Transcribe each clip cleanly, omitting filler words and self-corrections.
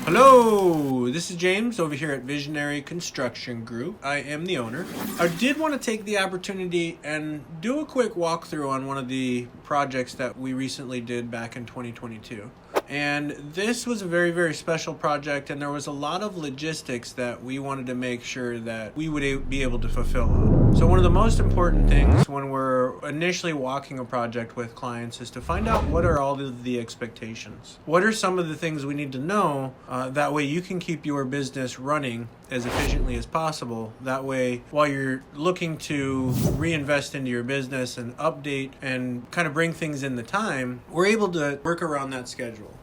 Hello, this is James over here at Visionary Construction Group. I am the owner. I did want to take the opportunity and do a quick walkthrough on one of the projects that we recently did back in 2022. And this was a very, very special project, and there was a lot of logistics that we wanted to make sure that we would be able to fulfill on. So one of the most important things when we're initially walking a project with clients is to find out what are all of the expectations. What are some of the things we need to know? That way you can keep your business running as efficiently as possible. That way, while you're looking to reinvest into your business and update and kind of bring things in the time, we're able to work around that schedule.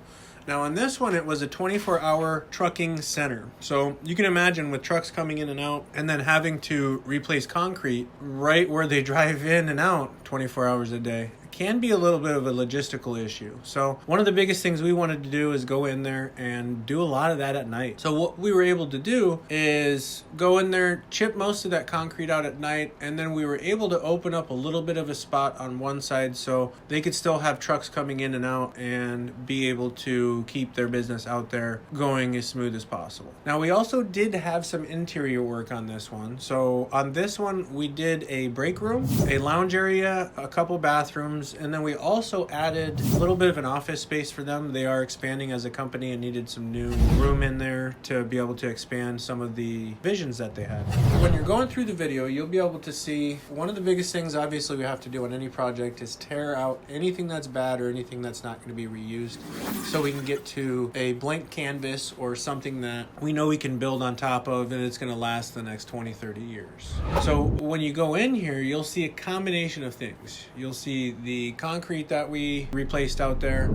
Now on this one, it was a 24-hour trucking center. So you can imagine with trucks coming in and out and then having to replace concrete right where they drive in and out 24 hours a day. Can be a little bit of a logistical issue. So one of the biggest things we wanted to do is go in there and do a lot of that at night. So what we were able to do is go in there, chip most of that concrete out at night, and then we were able to open up a little bit of a spot on one side so they could still have trucks coming in and out and be able to keep their business out there going as smooth as possible. Now we also did have some interior work on this one. So on this one, we did a break room, a lounge area, a couple bathrooms, and then we also added a little bit of an office space for them. They are expanding as a company and needed some new room in there to be able to expand some of the visions that they had. When you're going through the video, you'll be able to see one of the biggest things obviously we have to do on any project is tear out anything that's bad or anything that's not going to be reused so we can get to a blank canvas or something that we know we can build on top of and it's going to last the next 20-30 years. So when you go in here, you'll see a combination of things. You'll see the concrete that we replaced out there.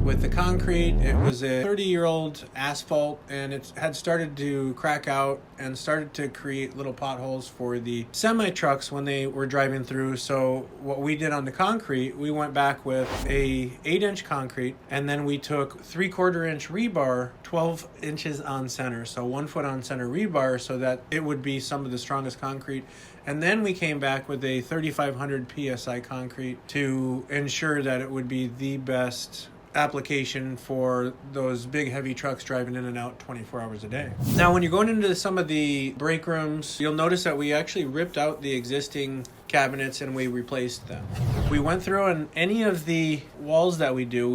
With the concrete, it was a 30-year-old asphalt and it had started to crack out and started to create little potholes for the semi-trucks when they were driving through. So what we did on the concrete, we went back with a 8-inch concrete and then we took 3/4 inch rebar, 12 inches on center. So 1 foot on center rebar so that it would be some of the strongest concrete. And then we came back with a 3,500 PSI concrete to ensure that it would be the best application for those big heavy trucks driving in and out 24 hours a day. Now when you're going into some of the break rooms, you'll notice that we actually ripped out the existing cabinets and we replaced them. We went through and any of the walls that we do,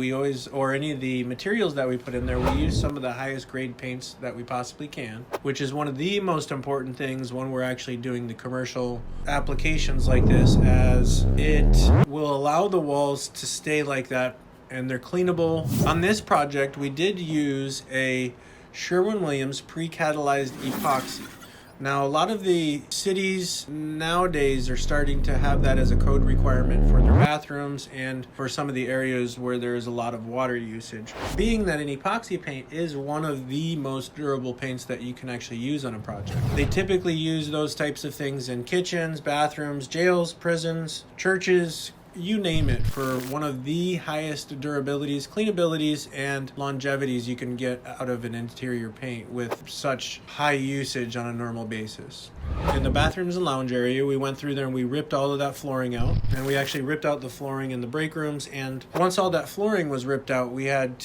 or any of the materials that we put in there, we use some of the highest grade paints that we possibly can, which is one of the most important things when we're actually doing the commercial applications like this, as it will allow the walls to stay like that and they're cleanable. On this project, we did use a Sherwin-Williams pre-catalyzed epoxy. Now, a lot of the cities nowadays are starting to have that as a code requirement for their bathrooms and for some of the areas where there is a lot of water usage. Being that an epoxy paint is one of the most durable paints that you can actually use on a project. They typically use those types of things in kitchens, bathrooms, jails, prisons, churches, you name it, for one of the highest durabilities, cleanabilities, and longevities you can get out of an interior paint with such high usage on a normal basis. In the bathrooms and lounge area, we went through there and we ripped all of that flooring out, and we actually ripped out the flooring in the break rooms. And once all that flooring was ripped out, we had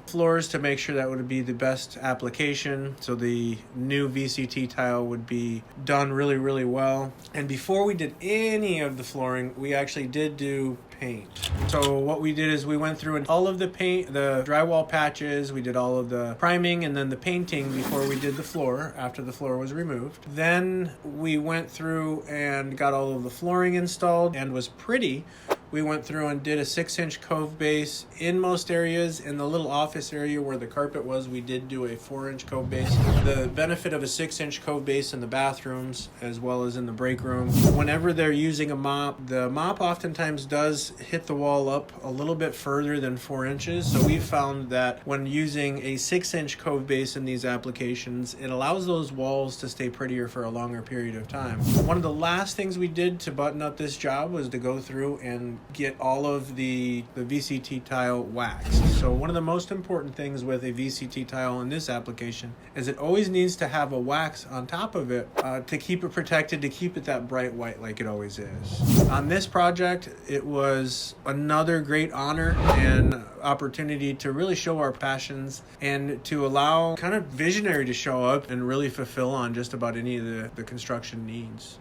floors to make sure that would be the best application, so the new VCT tile would be done really, really well. And before we did any of the flooring, we actually did do paint. So what we did is we went through and all of the paint, the drywall patches, we did all of the priming and then the painting before we did the floor, after the floor was removed. Then we went through and got all of the flooring installed and was pretty. We went through and did a 6-inch cove base in most areas. In the little office area where the carpet was, we did do a 4-inch cove base. The benefit of a 6-inch cove base in the bathrooms as well as in the break room, whenever they're using a mop, the mop oftentimes does hit the wall up a little bit further than 4 inches. So we found that when using a 6-inch cove base in these applications, it allows those walls to stay prettier for a longer period of time. One of the last things we did to button up this job was to go through and get all of the VCT tile waxed. So one of the most important things with a VCT tile in this application is it always needs to have a wax on top of it to keep it protected, to keep it that bright white like it always is. On this project, it was another great honor and opportunity to really show our passions and to allow kind of visionary to show up and really fulfill on just about any of the construction needs.